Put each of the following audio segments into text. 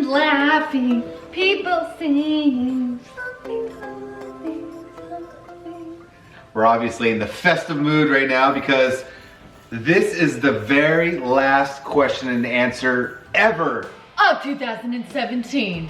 and laughing, people singing something, something, something. We're obviously in the festive mood right now because this is the very last question and answer ever. Of 2017.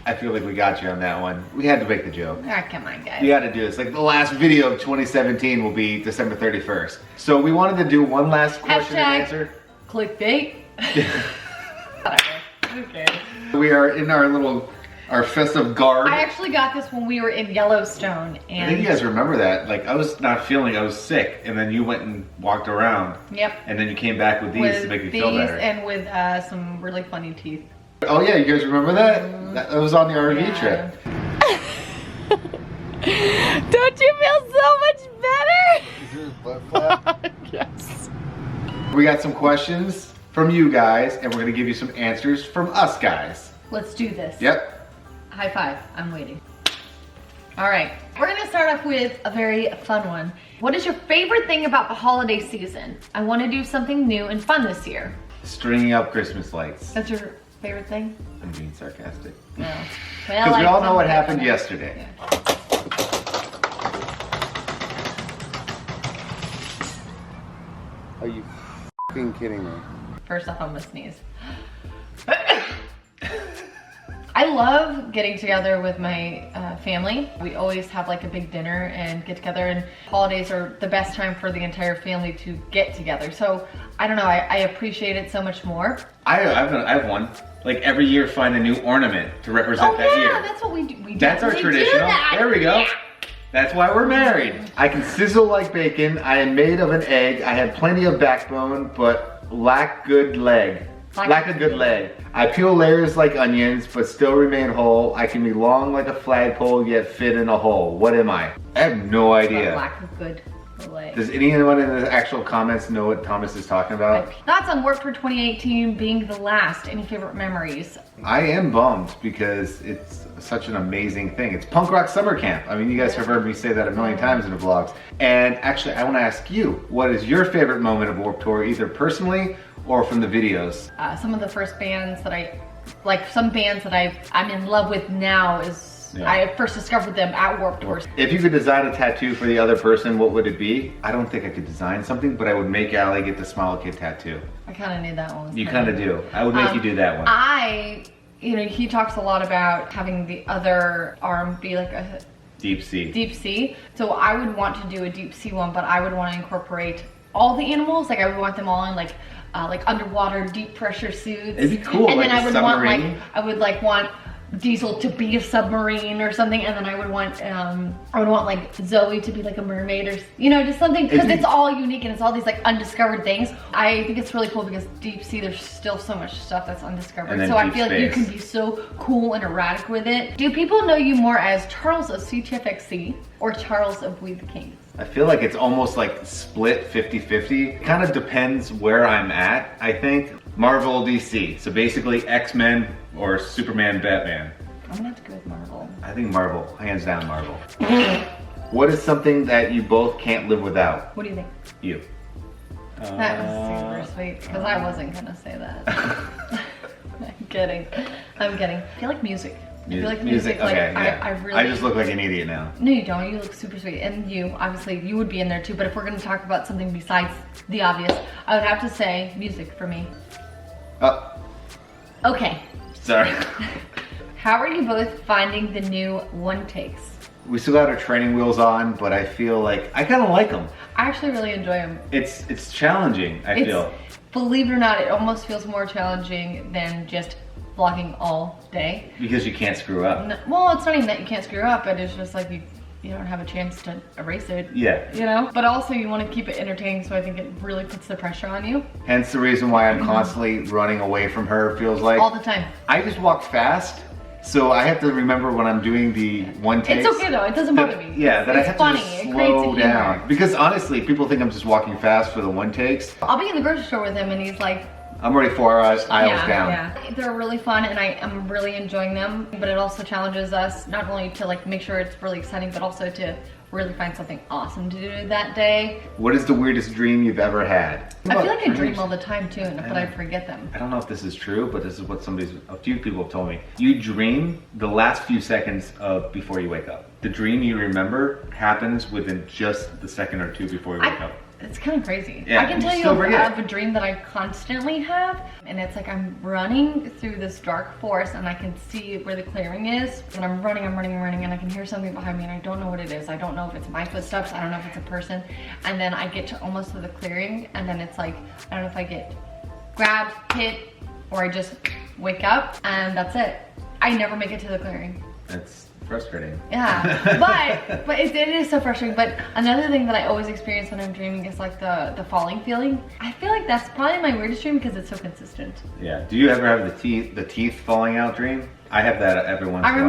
I feel like we got you on that one. We had to make the joke. Ah, come on, guys. We had to do this. Like the last video of 2017 will be December 31st. So we wanted to do one last question and answer. Clickbait. Okay. We are in our festive garb. I actually got this when we were in Yellowstone, and I think you guys remember that. Like I was not feeling, I was sick, and then you went and walked around. Yep. And then you came back with these to make me feel better. And with some really funny teeth. Oh yeah, you guys remember that? That was on the RV trip. Don't you feel so much better? Is yours butt flat? Yes. We got some questions from you guys, and we're gonna give you some answers from us guys. Let's do this. Yep. High five, I'm waiting. All right, we're gonna start off with a very fun one. What is your favorite thing about the holiday season? I wanna do something new and fun this year. Stringing up Christmas lights. That's your favorite thing? I'm being sarcastic. No. Because we all know what happened yesterday. Yeah. Are you f***ing kidding me? First off, I'm gonna sneeze. I love getting together with my family. We always have like a big dinner and get together, and holidays are the best time for the entire family to get together. So I don't know, I appreciate it so much more. I have one. Like every year find a new ornament to represent that year. Yeah, that's what we do. That's our traditional. There we go. Yeah. That's why we're married. I can sizzle like bacon. I am made of an egg. I have plenty of backbone, but lack good leg. Lack a good leg. I peel layers like onions, but still remain whole. I can be long like a flagpole, yet fit in a hole. What am I? I have no idea. Lack of good leg. Does anyone in the actual comments know what Thomas is talking about? Thoughts on work for 2018 being the last? Any favorite memories? I am bummed because it's such an amazing thing. It's punk rock summer camp. I mean, you guys have heard me say that a million times in the vlogs. And actually, I want to ask you, what is your favorite moment of Warped Tour, either personally or from the videos? Some of the first bands that some bands that I'm in love with now is, I first discovered them at Warped Tour. If you could design a tattoo for the other person, what would it be? I don't think I could design something, but I would make Allie get the Smile Kid tattoo. I kind of need that one. You kind of do. I would make you do that one. He talks a lot about having the other arm be like a deep sea. Deep sea. So I would want to do a deep sea one, but I would want to incorporate all the animals. Like I would want them all in like underwater deep pressure suits. It'd be cool. And like then I would submarine. want Diesel to be a submarine or something, and then I would want like Zoe to be like a mermaid, or just something, because it's all unique and it's all these like undiscovered things. I think it's really cool because deep sea, there's still so much stuff that's undiscovered. So I feel like you can be so cool and erratic with it. Do people know you more as Charles of CTFXC or Charles of We the Kings? I feel like it's almost like split 50-50. Kind of depends where I'm at, I think. Marvel, DC. So basically X-Men or Superman, Batman. I'm gonna have to go with Marvel. I think Marvel, hands down Marvel. What is something that you both can't live without? What do you think? You. That was super sweet, because I wasn't gonna say that. I'm kidding. I feel like music. I feel like music. Okay, like, yeah. I just look like an idiot now. No, you don't. You look super sweet. And you, obviously, you would be in there too. But if we're going to talk about something besides the obvious, I would have to say music for me. Oh. Okay. Sorry. How are you both finding the new one takes? We still got our training wheels on, but I feel like I kind of like them. I actually really enjoy them. It's challenging, I feel. Believe it or not, it almost feels more challenging than just vlogging all day. Because you can't screw up. No, well, it's not even that you can't screw up, but it's just like you don't have a chance to erase it. Yeah. But also you want to keep it entertaining, so I think it really puts the pressure on you. Hence the reason why I'm constantly running away from her, feels like. All the time. I just walk fast, so I have to remember when I'm doing the one takes. It's okay though, it doesn't bother me. Yeah, that I have funny. to just It creates slow a down. humor. Because honestly, people think I'm just walking fast for the one takes. I'll be in the grocery store with him and he's like, I'm already 4 aisles down. Yeah, they're really fun and I am really enjoying them, but it also challenges us not only to like make sure it's really exciting, but also to really find something awesome to do that day. What is the weirdest dream you've ever had? I feel like I dream all the time too, but I forget them. I don't know if this is true, but this is what a few people have told me. You dream the last few seconds of before you wake up. The dream you remember happens within just the second or two before you wake up. It's kind of crazy. Yeah, I can tell you of a dream that I constantly have, and it's like I'm running through this dark forest and I can see where the clearing is, and I'm running, and I can hear something behind me and I don't know what it is. I don't know if it's my footsteps, I don't know if it's a person, and then I get to almost to the clearing, and then it's like, I don't know if I get grabbed, hit, or I just wake up, and that's it. I never make it to the clearing. That's frustrating. Yeah, but it is so frustrating. But another thing that I always experience when I'm dreaming is like the falling feeling. I feel like that's probably my weirdest dream because it's so consistent. Yeah. Do you ever have the teeth falling out dream? I have that every once in a while.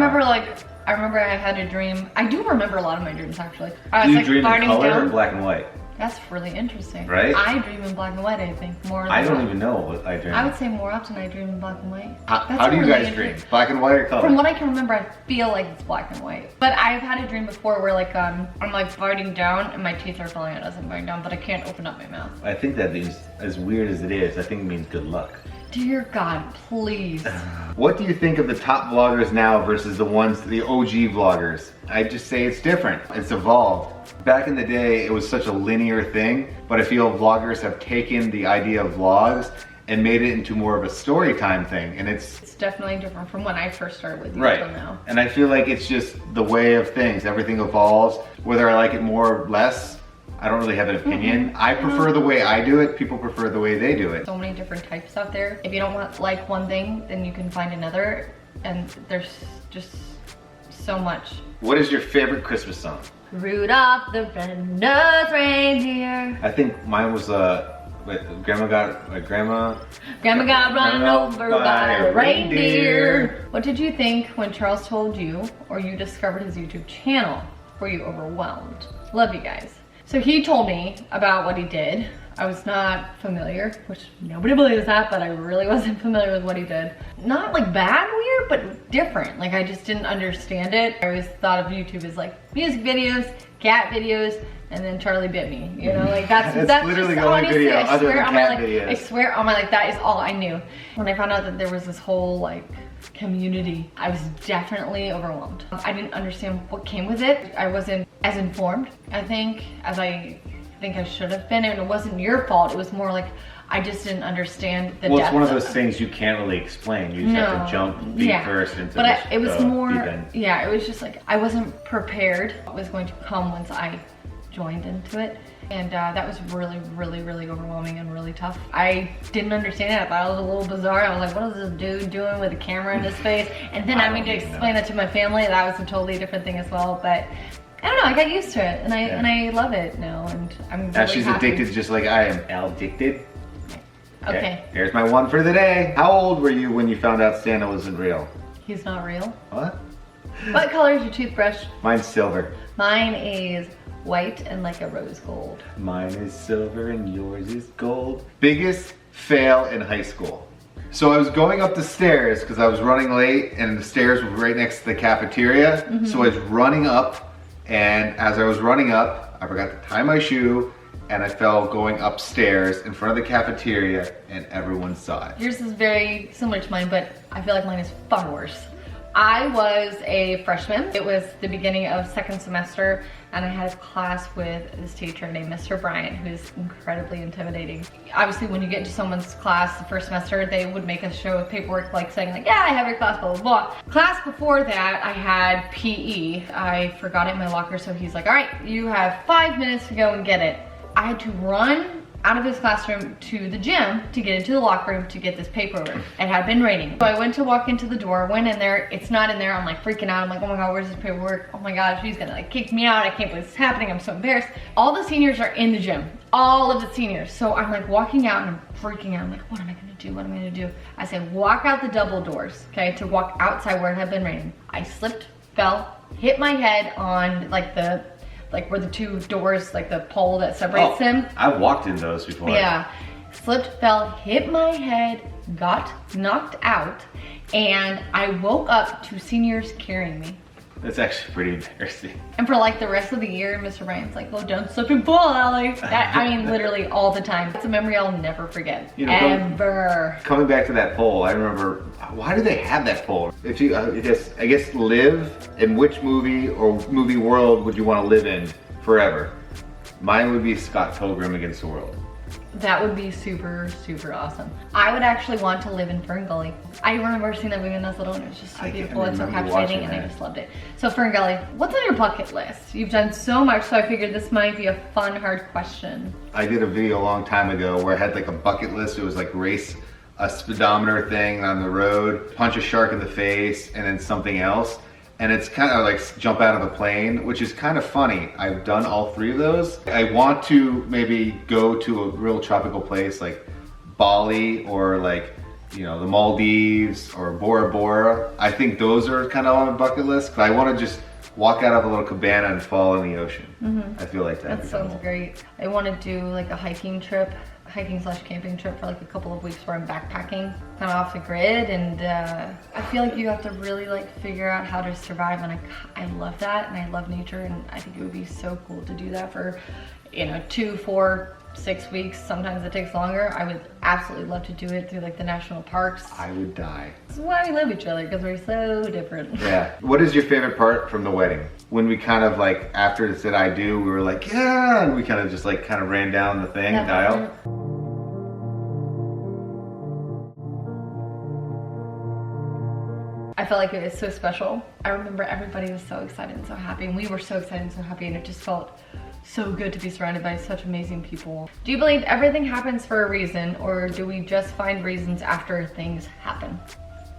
I remember I had a dream. I do remember a lot of my dreams actually. Do you dream in color or black and white? That's really interesting. Right? I dream in black and white, I think, more than I don't even know what I dream. I would say more often I dream in black and white. How do you guys dream? Black and white or color? From what I can remember, I feel like it's black and white. But I've had a dream before where like I'm like biting down and my teeth are falling out as I'm biting down, but I can't open up my mouth. I think that means, as weird as it is, I think it means good luck. Dear God, please. What do you think of the top vloggers now versus the OG vloggers? I just say it's different. It's evolved. Back in the day, it was such a linear thing, but I feel vloggers have taken the idea of vlogs and made it into more of a story time thing, and it's definitely different from when I first started with you until now. And I feel like it's just the way of things. Everything evolves. Whether I like it more or less, I don't really have an opinion. I prefer the way I do it. People prefer the way they do it. So many different types out there. If you don't like one thing, then you can find another, and there's just so much. What is your favorite Christmas song? Rudolph the red-nosed reindeer. I think mine was Grandma got run over by a reindeer. What did you think when Charles told you or you discovered his YouTube channel? Were you overwhelmed? Love you guys. So he told me about what he did. I was not familiar, which nobody believes that, but I really wasn't familiar with what he did. Not like bad weird, but different. Like I just didn't understand it. I always thought of YouTube as like music videos, cat videos, and then Charlie bit me. You know, like that's literally the only video other than cat videos. I swear on my life, that is all I knew. When I found out that there was this whole like community, I was definitely overwhelmed. I didn't understand what came with it. I wasn't as informed, I think, as I should have been, and it wasn't your fault. It was more like I just didn't understand the depth. Well, it's one of those things you can't really explain. You just have to jump first into it was more, it was just like I wasn't prepared what was going to come once I joined into it. And that was really, really, really overwhelming and really tough. I didn't understand it. I thought it was a little bizarre. I was like, what is this dude doing with a camera in his face? And then having to explain that to my family, that was a totally different thing as well. But I don't know, I got used to it, and I love it now, and I'm really now she's happy. addicted just like I am. Addicted. Okay. Here's my one for the day. How old were you when you found out Santa wasn't real? He's not real. What? What color is your toothbrush? Mine's silver. Mine is white and like a rose gold. Mine is silver and yours is gold. Biggest fail in high school. So I was going up the stairs because I was running late, and the stairs were right next to the cafeteria. So I was running up, and as I was running up, I forgot to tie my shoe, and I fell going upstairs in front of the cafeteria, and everyone saw it. Yours is very similar to mine, but I feel like mine is far worse. I was a freshman. It was the beginning of second semester, and I had a class with this teacher named Mr. Bryant, who's incredibly intimidating. Obviously, when you get into someone's class the first semester, they would make us show paperwork like saying like, yeah, I have your class, blah, blah, blah. Class before that, I had PE. I forgot it in my locker, so he's like, all right, you have 5 minutes to go and get it. I had to run out of his classroom to the gym to get into the locker room to get this paperwork. It had been raining. So I went to walk into the door, went in there, it's not in there. I'm like freaking out. I'm like, oh my God, where's this paperwork? Oh my God, she's gonna like kick me out. I can't believe this is happening. I'm so embarrassed. All the seniors are in the gym. All of the seniors. So I'm like walking out and I'm freaking out. I'm like, what am I gonna do? What am I gonna do? I said, walk out the double doors, okay, to walk outside where it had been raining. I slipped, fell, hit my head on like where the two doors, like the pole that separates them. I've walked in those before. Yeah. Slipped, fell, hit my head, got knocked out, and I woke up to seniors carrying me. That's actually pretty embarrassing. And for like the rest of the year, Mr. Ryan's like, oh, don't slip and fall, Allie. I mean, literally all the time. It's a memory I'll never forget, ever. Coming back to that poll, I remember, why do they have that poll? If you, I guess live, in which movie or movie world would you want to live in forever? Mine would be Scott Pilgrim Against the World. That would be super, super awesome. I would actually want to live in Fern Gully. I remember seeing that movie when I was little and it was just so beautiful and so captivating and I just loved it. So Fern Gully, what's on your bucket list? You've done so much, so I figured this might be a fun, hard question. I did a video a long time ago where I had like a bucket list. It was like race a speedometer thing on the road, punch a shark in the face, and then something else. And it's kind of like jump out of a plane, which is kind of funny. I've done all 3 of those. I want to maybe go to a real tropical place like Bali or like, you know, the Maldives or Bora Bora. I think those are kind of on my bucket list. But I want to just walk out of a little cabana and fall in the ocean. I feel like that. That sounds great. I want to do like a hiking / camping trip for like a couple of weeks where I'm backpacking, kind of off the grid, and I feel like you have to really like figure out how to survive, and I love that, and I love nature, and I think it would be so cool to do that for, you know, 2, 4, 6 weeks. Sometimes it takes longer. I would absolutely love to do it through like the national parks. I would die. This is why we love each other, because we're so different. Yeah. What is your favorite part from the wedding? When we kind of like, after it said I do, we were like, yeah, and we kind of just like kind of ran down the thing, dial. I felt like it was so special. I remember everybody was so excited and so happy, and we were so excited and so happy, and it just felt so good to be surrounded by such amazing people. Do you believe everything happens for a reason, or do we just find reasons after things happen?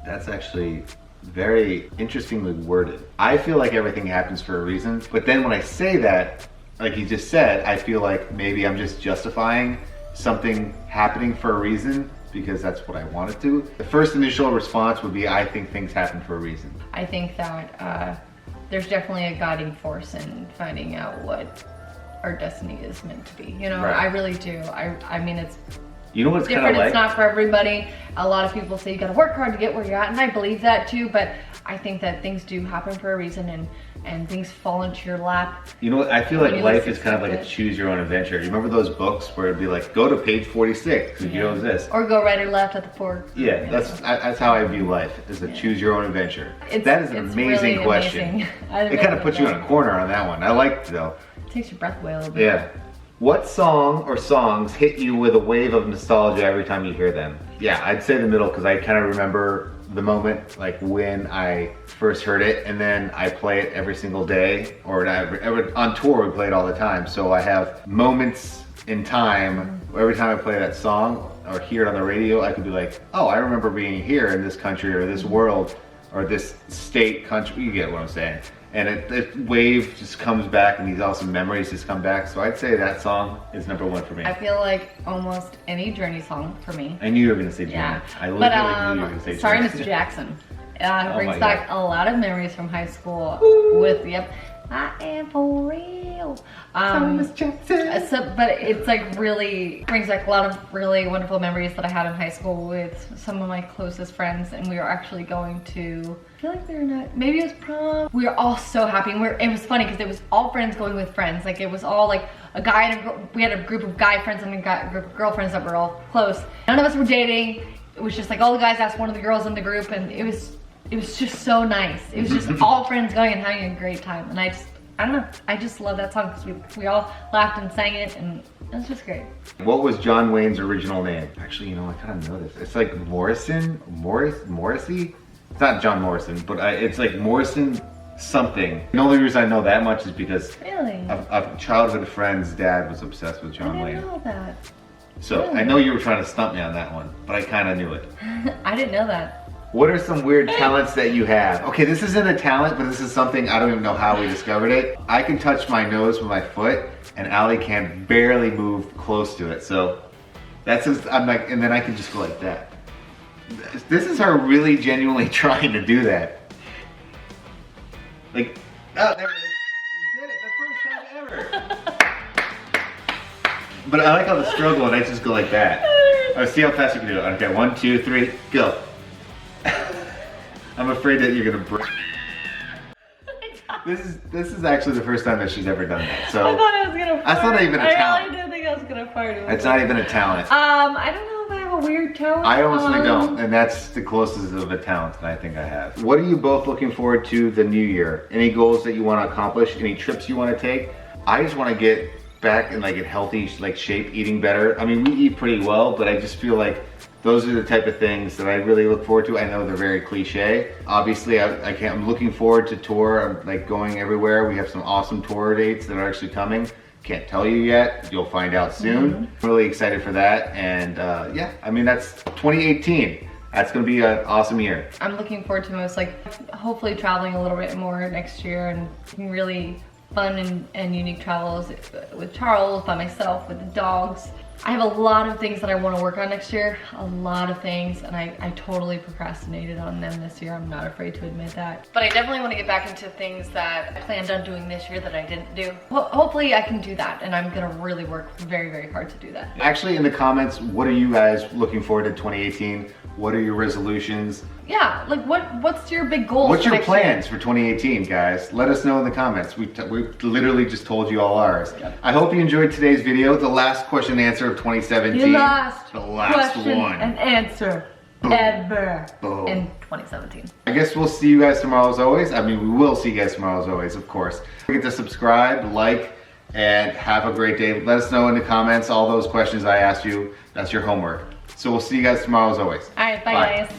That's actually very interestingly worded. I feel like everything happens for a reason, but then when I say that, like you just said, I feel like maybe I'm just justifying something happening for a reason because that's what I wanted to. The first initial response would be, I think things happen for a reason. I think that there's definitely a guiding force in finding out what our destiny is meant to be. You know, right. I really do. I mean, it's you know what's different. Kind of like? It's not for everybody. A lot of people say you gotta work hard to get where you're at, and I believe that too, but I think that things do happen for a reason, and things fall into your lap. You know what, I feel like life is kind of like a choose your own adventure. You remember those books where it'd be like, go to page 46, if you know this. Or go right or left at the fork. Yeah, that's how I view life, is a choose your own adventure. That is an amazing really question. Amazing. It kind of puts you in a corner on that one. I liked it though. It takes your breath away a little bit. Yeah. What song or songs hit you with a wave of nostalgia every time you hear them? Yeah, I'd say the middle, because I kind of remember the moment, like when I first heard it, and then I play it every single day, or on tour we play it all the time. So I have moments in time, every time I play that song or hear it on the radio, I could be like, oh, I remember being here in this country or this world or this state, country, you get what I'm saying. And it wave just comes back, and these awesome memories just come back. So I'd say that song is #1 for me. I feel like almost any Journey song for me. I knew you were gonna say Journey. Yeah. I literally knew you were gonna say Journey. Sorry, Miss Jackson. It brings back a lot of memories from high school. With I am for real. Sorry, Miss Jackson. But it's like really brings back a lot of really wonderful memories that I had in high school with some of my closest friends, and we were actually going to. I feel like we were not. Maybe it was prom. We were all so happy, and it was funny because it was all friends going with friends. Like it was all like a guy and a girl. We had a group of guy friends and a group of girlfriends that were all close. None of us were dating. It was just like all the guys asked one of the girls in the group, and it was just so nice. It was just all friends going and having a great time, and I don't know. I just love that song because we all laughed and sang it, and it was just great. What was John Wayne's original name? Actually, you know, I kind of know this. It's like Morrissey? It's not John Morrison, but it's like Morrison something. The only reason I know that much is because a childhood friend's dad was obsessed with John Wayne. I didn't know that. So really? I know you were trying to stump me on that one, but I kind of knew it. I didn't know that. What are some weird talents that you have? Okay, this isn't a talent, but this is something I don't even know how we discovered it. I can touch my nose with my foot, and Allie can barely move close to it. So that's just, I'm like, and then I can just go like that. This is her really genuinely trying to do that. Like, oh, there it is. You did it, the first time ever. But I like how the struggle, and I just go like that. Let's see how fast you can do it. Okay, 1, 2, 3, go. I'm afraid that you're gonna break. This is actually the first time that she's ever done that. So I thought I was gonna fart. that's not even a talent. I really did think I was gonna fart. It's not even a talent. I don't know if I have a weird tone. I honestly don't, and that's the closest of a talent that I think I have. What are you both looking forward to the new year? Any goals that you want to accomplish? Any trips you want to take? I just want to get back in like a healthy like shape, eating better. I mean, we eat pretty well, but I just feel like those are the type of things that I really look forward to. I know they're very cliche. Obviously, I'm looking forward to tour. I'm like going everywhere. We have some awesome tour dates that are actually coming. Can't tell you yet. You'll find out soon. Really excited for that. And yeah, I mean, that's 2018. That's gonna be an awesome year. I'm looking forward to most like hopefully traveling a little bit more next year and really fun and unique travels with Charles, by myself, with the dogs. I have a lot of things that I want to work on next year, a lot of things, and I totally procrastinated on them this year. I'm not afraid to admit that. But I definitely want to get back into things that I planned on doing this year that I didn't do. Hopefully I can do that, and I'm gonna really work very, very hard to do that. Actually, in the comments, what are you guys looking forward to 2018? What are your resolutions? Yeah, like what's your big goal? What's your plans for 2018, guys? Let us know in the comments. We literally just told you all ours. Yep. I hope you enjoyed today's video. The last question and answer of 2017. The last question one. and answer ever in 2017. I guess we'll see you guys tomorrow as always. I mean, we will see you guys tomorrow as always, of course. Don't forget to subscribe, like, and have a great day. Let us know in the comments all those questions I asked you. That's your homework. So we'll see you guys tomorrow as always. All right, bye. Guys.